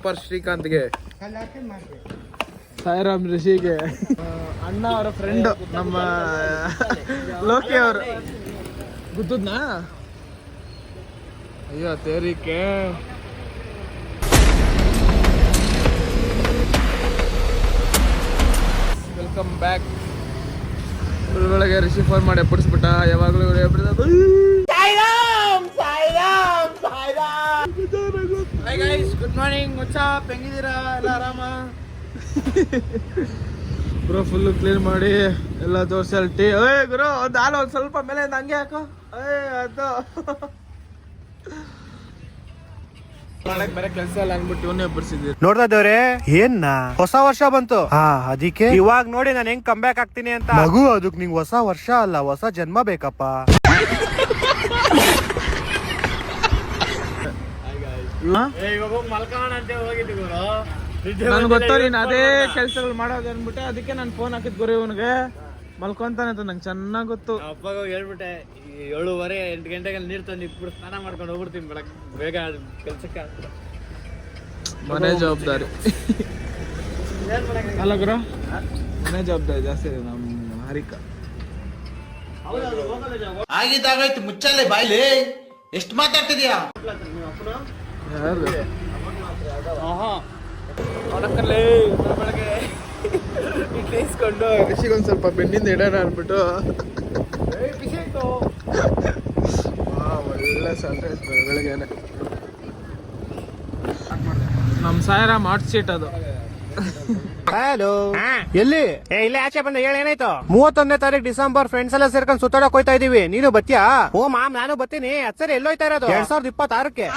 Bumper ಶ್ರೀಕಾಂತ್ಗೆ, ಸಾಯಿರಾಮ್ ರಿಷಿಗೆ, ಅಣ್ಣ ಅವರ ಫ್ರೆಂಡ್ ನಮ್ಮ ಲೋಕಿ ಅವರು ಗುದ್ದದ್ನಾ. ಅಯ್ಯೋ ತೇರಿಕೆ. Welcome back. ಒಳಗೆ ರಿಷಿ ಫೋನ್ ಮಾಡಿ ಎಪ್ಪಡಿಸ್ಬಿಟ್ಟ. ಯಾವಾಗಲೂ ಗುಡ್ ಮಾರ್ನಿಂಗ್, ವಾಟ್ಸ್ಆಪ್, ಹೆಂಗಿದ್ದೀರಾ? ಎಲ್ಲ ಆರಾಮ ಬ್ರೋ? ಫುಲ್ಲು ಕ್ಲೀನ್ ಮಾಡಿ ಎಲ್ಲ ತೋರಿಸಲ್ ಟೀ. ಏ ಗುರು, ಒಂದು ಹಾಲು ಒಂದು ಸ್ವಲ್ಪ ಮೇಲೆ ಹಂಗೆ ಹಾಕೋ. ಅದು ಬೇರೆ ಕೆಲಸ ಎಲ್ಲ ಅನ್ಬಿಟ್ಟು ಇವನ್ನೇ ಬರ್ಸಿದ್ವಿ. ನೋಡ್ತಾ ಇದ್ದವ್ರೆ, ಏನ್ ಹೊಸ ವರ್ಷ ಬಂತು, ಅದಕ್ಕೆ ಇವಾಗ ನೋಡಿ ನಾನು ಹೆಂಗ್ ಕಮ್ ಬ್ಯಾಕ್ ಆಗ್ತೀನಿ ಅಂತ. ಮಗು, ಅದಕ್ ನಿಂಗ್ ಹೊಸ ವರ್ಷ ಅಲ್ಲ, ಹೊಸ ಜನ್ಮ ಬೇಕಪ್ಪ. ನನ್ಗೆ ಗೊತ್ತ ನೀನ್ ಅದೇ ಕೆಲ್ಸಗಳು ಮಾಡೋದು ಅನ್ಬಿಟ್ಟೆ, ಅದಕ್ಕೆ ನಾನು ಫೋನ್ ಹಾಕಿದ್ ಗುರು ಇವನ್ಗೆ. ಮಲ್ಕೊಂತಾನೆ ಅಂತ ನಂಗೆ ಚೆನ್ನಾಗ್ ಗೊತ್ತು. ಅಪ್ಪಾಗ ಹೇಳ್ಬಿಟ್ಟೆ 7:30 8 ಗಂಟೆಗೆ ನೀರ್ ತಂದು ಇಟ್ಬಿಟ್ಟು ಸ್ನಾನ ಮಾಡ್ಕೊಂಡು ಹೋಗ್ಬಿಡ್ತೀನಿ ಬೆಳಗ್ಗೆ ಬೇಗ ಕೆಲ್ಸಕ್ಕೆ. ಮನೆ ಜವಾಬ್ದಾರಿ ಅಲ್ಲ ಗುರು, ಮನೆ ಜವಾಬ್ದಾರಿ ಜಾಸ್ತಿ ಇದೆ ನಮ್ಮ ಹರಿಕ. ಆಗಿದ್ದಾಗಾಯ್ತು, ಮುಚ್ಚಲ್ಲೇ ಬಾಯ್ಲಿ, ಎಷ್ಟು ಮಾತಾಡ್ತಿದ್ಯಾ? ಯಾರು ಬೆಳಗ್ಗೆ ಇಟ್ಲಿಸ್ಕೊಂಡು ಋಷಿಗೊಂದು ಸ್ವಲ್ಪ ಬೆನ್ನಿಂದ ಇಡೋಣ ಅಂದ್ಬಿಟ್ಟು ಒಳ್ಳೆ ಸನ್ರೈಸ್ ಬೆಳಗ್ಗೆನೆ. ನಮ್ಮ ಸಾಯಿರಾಮ್ ಹಾಟ್ ಸೀಟ್ ಅದು. ಹಲೋ, ಎಲ್ಲಿ? ಇಲ್ಲೇ ಆಚೆ ಬಂದ. ಏನಾಯ್ತು? 31ನೇ ತಾರೀಕು ಡಿಸೆಂಬರ್ ಫ್ರೆಂಡ್ಸ್ ಎಲ್ಲ ಸೇರ್ಕೊಂಡು ಸುತ್ತಾಡಕ್ ಹೋಯ್ತಾ ಇದೀವಿ. ನೀನು ಬತ್ತೀಯಾ? ಓ ಮಾಮ್, ನಾನು ಬತ್ತೀನಿ. ಸರಿ, ಎಲ್ಲೋಯ್ತಾ ಇರೋದು? 2026ಕ್ಕೆ.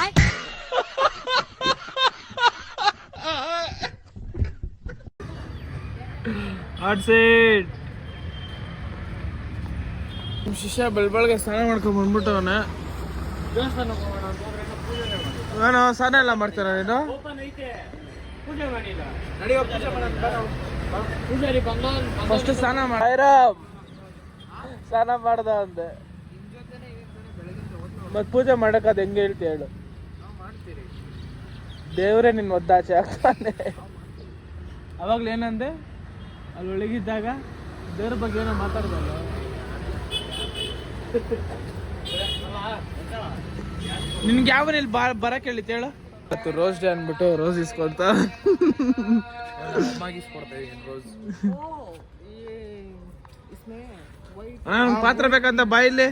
Hot seat. ಶಿಷ್ಯ ಬೆಳ್ಬೆಳಗ್ಗೆ ಸ್ನಾನ ಮಾಡ್ಕೊಂಡ್ ಬಂದ್ಬಿಟ್ಟವನೆ. ನಾನು ಸ್ನಾನ ಎಲ್ಲ ಮಾಡ್ತಾರ ನೀನು? ಫಸ್ಟ್ ಸ್ನಾನ ಮಾಡ. ಸ್ನಾನ ಮಾಡ್ದ ಅಂದೆ, ಮತ್ ಪೂಜೆ ಮಾಡಕ್ ಅದ್ ಹೆಂಗೆ ಹೇಳ್ತಿ ಹೇಳು? ದೇವ್ರೆ ನಿನ್ ಒದ್ದಾಚೆ ಆಗ್ತಾನೆ. ಅವಾಗ್ಲೂ ಏನಂದೆ? ಅಲ್ಲಿ ಒಳಗಿದ್ದಾಗ ದೇವ್ರ ಬಗ್ಗೆ ಏನೋ ಮಾತಾಡ್ದಲ್ಲ. ನಿನ್ಗೆ ಯಾವ ಇಲ್ಲಿ ಬರಕ್ ಹೇಳಿತ್ತು ಹೇಳು? ಇವತ್ತು ರೋಸ್ ಡೇ ಅಂದ್ಬಿಟ್ಟು ರೋಸ್ ಇಸ್ಕೊಂತ ಪಾತ್ರ ಬೇಕಂತ ಬಾಯಿಲಿ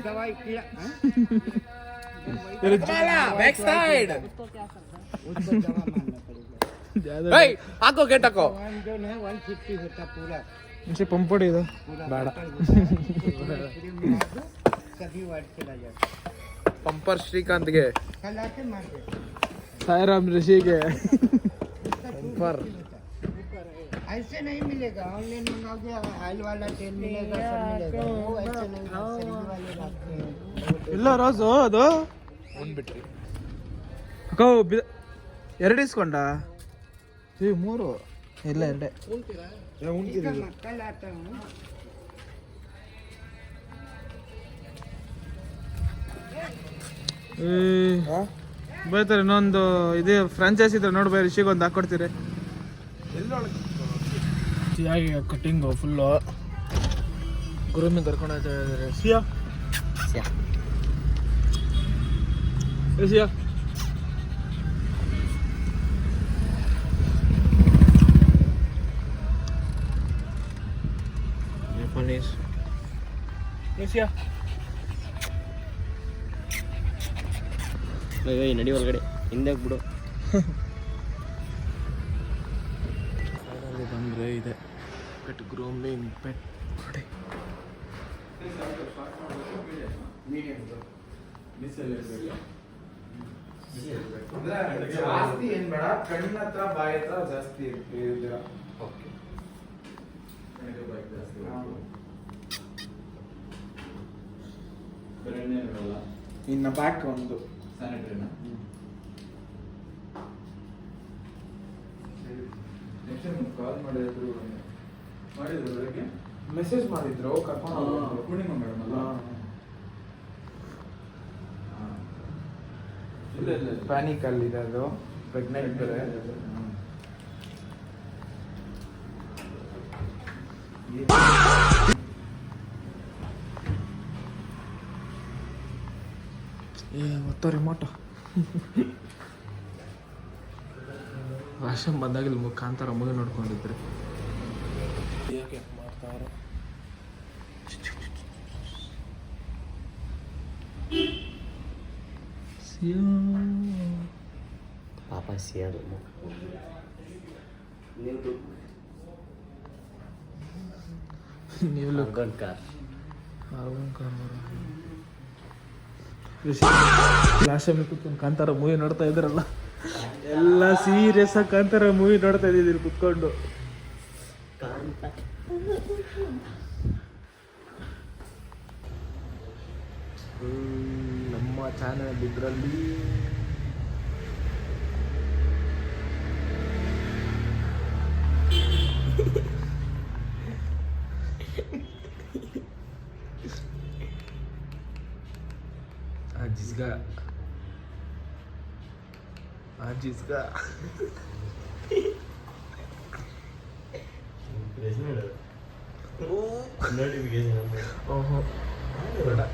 ಹಾಕೋ, ಗೇಟ್ ಹಾಕೋ. ಪಂಪೊಡಿ ಇದು ಬೇಡ. ಪಂಪರ್ ಶ್ರೀಕಾಂತ್ಗೆ, ಸಾಯಿರಾಮ್ ರಿಷಿಗೆ ಪಂಪರ್. ऐसे नहीं मिलेगा, ऑनलाइन मंगाओगे ऑयल वाला तेल मिलेगा, सब मिलेगा। वो ऐसे नहीं, सरिंज वाले रखते हैं। ಇಲ್ಲ ರೋಸು ಅದು ಒಂದ್ಬಿಟ್ರಿ ಅಕ್ಕೋ. 2 ಇಸ್ಕೊಂಡ? 3 ಇಲ್ಲ 2. कल आता हूँ। ಬೈತಾರೆ. ಇನ್ನೊಂದು ಇದು ಫ್ರಾಂಚೈಸ್ ಇದ್ರೆ ನೋಡ್ಬೈ, ರಿಷಿಗೊಂದು ಹಾಕೊಡ್ತೀರಿ. ಸಿಯಾಗಿ ಕಟ್ಟಿಂಗು ಫುಲ್ಲು ಗುರುಮಿ ಕರ್ಕೊಂಡು ಹೋಗ್ತಾ ಇದ್ದಾರೆ. ಸಿಯಾ ಸಿಯಾ ಪನೀರ್ ಸಿಯಾ ನಡಿ ಒಳಗಡೆ ಹಿಂದೆ ಬಿಡು. ಬಂದರೆ ಇದೆ ಪೆಟ್ ಗ್ರೂಮಿಂಗ್ ಪೆಟ್ ನೋಡಿ. ಜಾಸ್ತಿ ಏನ್ ಬೇಡ, ಕಣ್ಣ ಹತ್ರ ಬಾಯಿ ಹತ್ರ ಜಾಸ್ತಿ ಇರ್ತೀರ. ಓಕೆ, ಇನ್ನು ಬ್ಯಾಕ್ ಒಂದು ಸ್ಯಾನಿಟರಿನ ಕಾಲ್ ಮಾಡಿದ್ರು ಬೆಳಗ್ಗೆ ಮೆಸೇಜ್ ಮಾಡಿದ್ರು, ಕರ್ಕೊಂಡು ಪೂರ್ಣಿಮಾ ಮೇಡಮ್ ಅಲ್ಲ. ಇಲ್ಲ ಪ್ಯಾನಿಕ್ ಅಲ್ಲಿ ಇದೆ, ಅದು ಪ್ರೆಗ್ನೆಂಟ್ ಬೇರೆ. ಬರ್ತಾವ ರಿಮೋಟು. ರಾಶನ್ ಬಂದಾಗ ಇಲ್ಲಿ ಕಾಂತಾರ ಮೂವಿ ನೋಡ್ಕೊಂಡಿದ್ರಿ. ಯಾಕೆ ಮಾಡ್ತಾರ ಪಾಪ ಸಿಯಾರು ನೀವು ಲಾಸ್ಟ್ ಟೈಮ್ ಕೂತ್ಕೊಂಡು ಕಾಂತಾರ ಮೂವಿ ನೋಡ್ತಾ ಇದ್ರಲ್ಲ, ಎಲ್ಲ ಸೀರಿಯಸ್ ಆಗಿ ಕಾಂತಾರ ಮೂವಿ ನೋಡ್ತಾ ಇದ್ದಿದ್ದೀರಿ ಕುತ್ಕೊಂಡು. ನಮ್ಮ ಚಾನಲ್ ಇದರಲ್ಲಿ जिसका ओहो बड़ा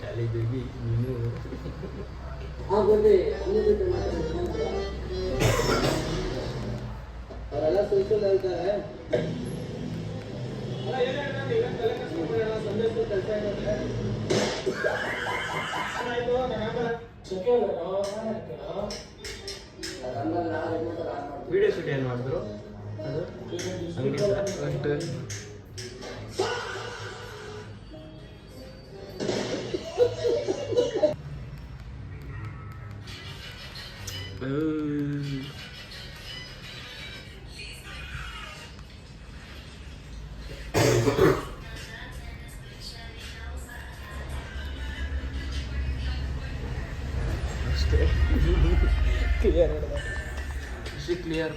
काली बेबी नीनू हाँ बोले और अलग सोशल लगता है. ವಿಡಿಯೋ ಶೂಟ್ ಏನು ಮಾಡಿದ್ರು ಅದು ಅಂಗಡಿ ಅಷ್ಟೇ ಕ್ಲಿಯರ್ ಅಷ್ಟೇ ಕ್ಲಿಯರ್.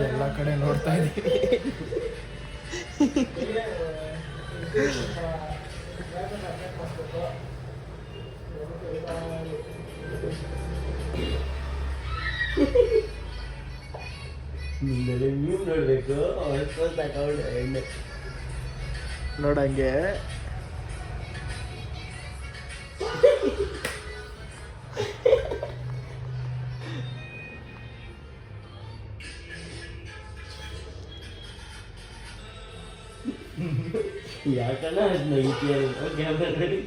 ಎಲ್ಲ ಕಡೆ ನೋಡ್ತಾ ಇದ್ದೀವಿ. ನೀವು ನೋಡ್ಬೇಕು ನೋಡಂಗೆ ಯಾಕಣ್ಣ ಕ್ಯಾಮ್ರಾ ನೋಡಿ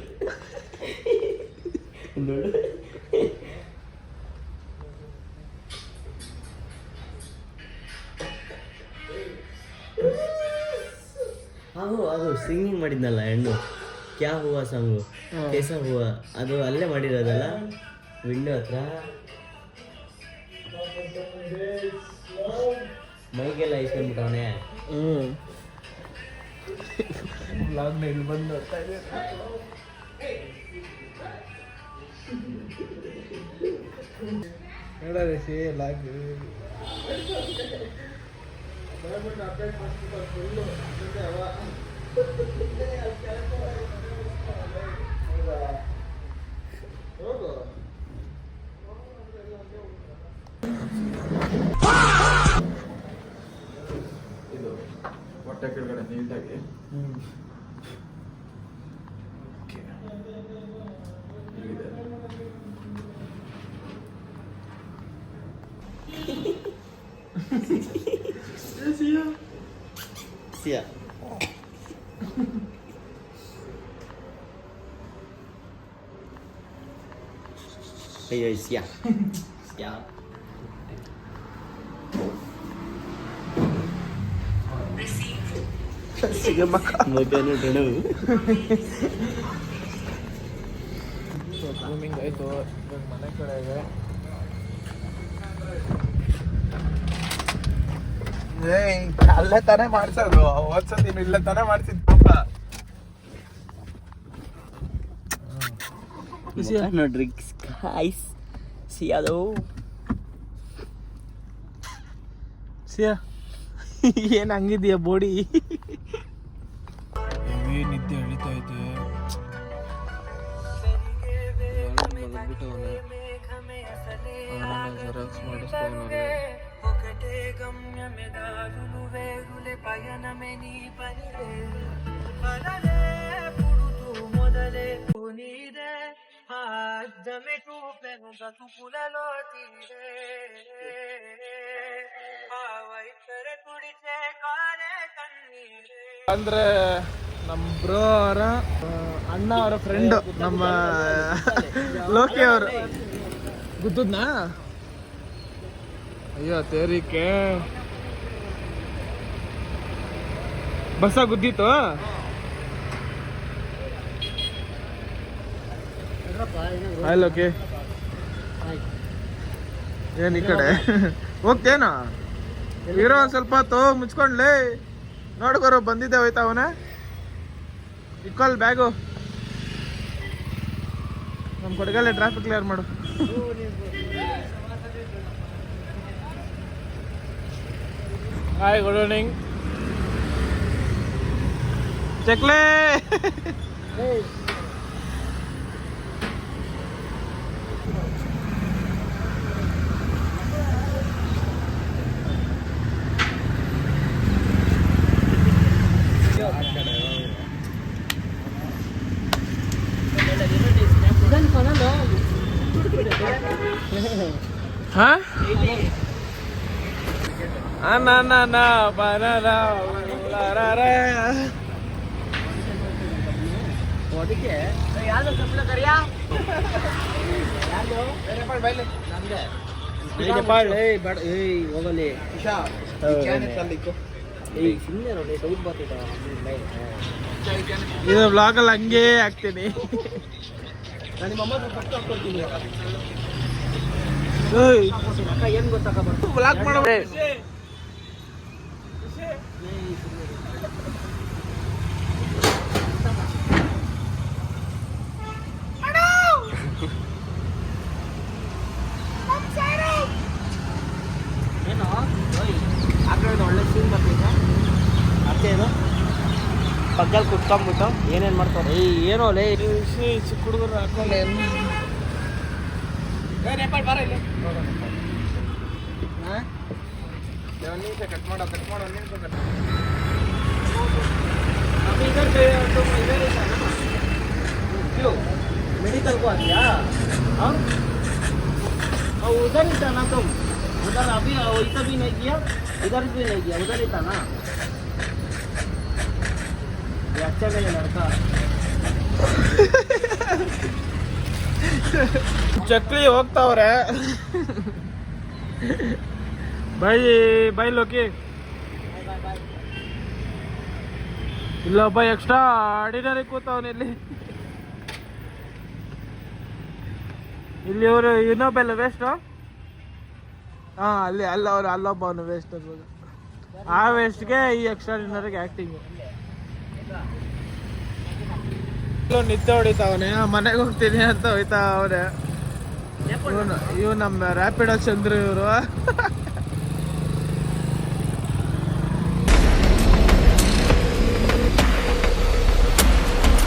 ನೋಡು. ಅದು ಸಿಂಗಿಂಗ್ ಮಾಡಿದ್ನಲ್ಲ ಹೆಣ್ಣು, ಕ್ಯಾ ಹೂವ ಸಾಂಗು, ಕೇಸ ಹೂವ, ಅದು ಅಲ್ಲೇ ಮಾಡಿರೋದಲ್ಲ ವಿಂಡೋ ಹತ್ರ. ಮೈಗೆಲ್ಲ ಇಸ್ಕೊಂಡ್ಬಿಟ್ಟವನೇ. ಬ್ಲಾಗ್ನ ಇಲ್ಲಿ ಬಂದು ನೋಡ್ತಾ ಇದ್ದೇನೆ. ನೋಡೋದು ಸಿ ಲಾಗ್ ಅಪ್ಡೇಟ್ ಮಾಡ್ತಿದ್ದಾರೆ ಫುಲ್ಲು ಹೋಗು. ಇದು ಹೊಟ್ಟೆ ಕೆಳಗಡೆ ನೀಟಾಗಿ ಹೀಗಿದೆ. ಸಿಯಾ ಅಯ್ಯೋ ಸಿಯಾ ಸಿಯಾ ಮಗನು ಟಣು ರೂಮಿಂಗ್ ಆಯಿತು. ಮನೆ ಕಡೆಗೆ ಅಲ್ಲೇ ತಾನೇ ಮಾಡ್ಸೋದು, ಹೋದ್ಸತಿ ಇಲ್ಲೇ ತಾನೇ ಮಾಡ್ಸಿದ್ ಪಾಪ. ನೋಡ್ರಿ ಗೈಸ್, ಸಿಯಾದು ಸಿಯಾ ಏನ್ ಹಂಗಿದ್ಯಾ ಬೋಡಿ? ಹೆವಿ ನಿದ್ದೆ ಎಳಿತೈತೆ. ಜೆರಾಕ್ಸ್ ಮಾಡಿಸ್ತಾವನಲ್ಲ. ಅಂದ್ರೆ ನಮ್ಮ ಬ್ರೋ ಅವರ ಅಣ್ಣ ಅವರ ಫ್ರೆಂಡ್ ನಮ್ಮ ಲೋಕಿ ಅವರು ಗುದ್ದದ್ನಾ. ಅಯ್ಯೋ ತೇರಿಕೆ ಬಸ್ಸ ಗುದ್ದಿತ್ತು. ಹಾಯ್ ಲೋಕಿ, ಏನ್ ಈ ಕಡೆ ಹೋಗ್ತೇನೋ ಇರೋ ಒಂದ್ ಸ್ವಲ್ಪ ಹೊತ್ತು ಮುಚ್ಕೊಂಡ್ಲಿ. ನೋಡ್ಕೊರು ಬಂದಿದ್ದೆ ಹೋಯ್ತಾ ಅವನ ಇಕ್ವಲ್ ಬ್ಯಾಗು. ನಮ್ಮ ಕೊಡಗಲ್ಲೇ ಟ್ರಾಫಿಕ್ ಕ್ಲಿಯರ್ ಮಾಡು. ಹಾಯ್, ಗುಡ್ ಈವ್ನಿಂಗ್ ಚಕ್ಲೇ. Hah? Anana banana larara. ಅದಕ್ಕೆ ಯಾರು ಸಪ್ಲ ಕರಿಯಾ ಹೋಗಲಿ ಸುಮ್ಮನೆ ನೋಡಿ ಡೌಟ್ ಬರ್ತಿದ್ದ. ಇದು ಬ್ಲಾಗಲ್ಲಿ ಹಂಗೇ ಹಾಕ್ತೀನಿ. ನಾನು ನಿಮ್ಮ ಅಮ್ಮ ಫಸ್ಟ್ ಹಾಕ್ಕೊಡ್ತೀನಿ. ಅಕ್ಕ ಏನ್ ಗೊತ್ತಾಗ ಬ್ಲಾಗ್ ಮಾಡೋ ಏನೋ ಆ ಕಡೆ ಒಳ್ಳೆ ಸೀನ್ ಬರ್ತಿದ್ದ. ಅರ್ಥ ಏನು ಪಕ್ಕದಲ್ಲಿ ಕುತ್ಕೊಂಡ್ಬಿಟ್ಟು ಏನೇನು ಮಾಡ್ತಾರೆ. ಏನೋ ಲೇ ಚಿಕ್ಕ ಹುಡುಗರು ಹಾಕೊಂಡು ಕಟ್ ಮಾಡೋ अभी इधर तुम इधर ही था ना, क्यों मेडिकल को आ गया? हाँ उधर ही था ना तुम, उधर अभी इधर भी नहीं किया, इधर भी नहीं किया, उधर ही था ना. ये अच्छा है लड़का. ಚಕ್ಲಿ ಹೋಗ್ತಾವ್ರೆ. Bye bye Loki. ಇಲ್ಲೊಬ್ಬ ಎಕ್ಸ್ಟ್ರಾ ಆರ್ಡಿನರಿ ಕೂತವನು ಇಲ್ಲಿ ಇವರು ಇನ್ನೊಬ್ಬೆಲ್ಲ ವೇಸ್ಟ್. ಹಾ ಅಲ್ಲಿ ಅವ್ರು ಅಲ್ಲೊಬ್ಬ ಅವನು ವೇಸ್ಟ್ ಅನ್ಬೋದು. ಆ ವೇಸ್ಟ್ಗೆ ಈ ಎಕ್ಸ್ಟ್ರಾಡಿನರಿಗೆ ಆ್ಯಕ್ಟಿಂಗು. ನಿತ್ಯ ಹೊಡಿತಾವನೆ, ಮನೆಗೆ ಹೋಗ್ತೀನಿ ಅಂತ ಹೋಯ್ತಾ ಅವನೇ. ಇವ್ ನಮ್ಮ ರ್ಯಾಪಿಡೋ ಚಂದ್ರ ಇವರು.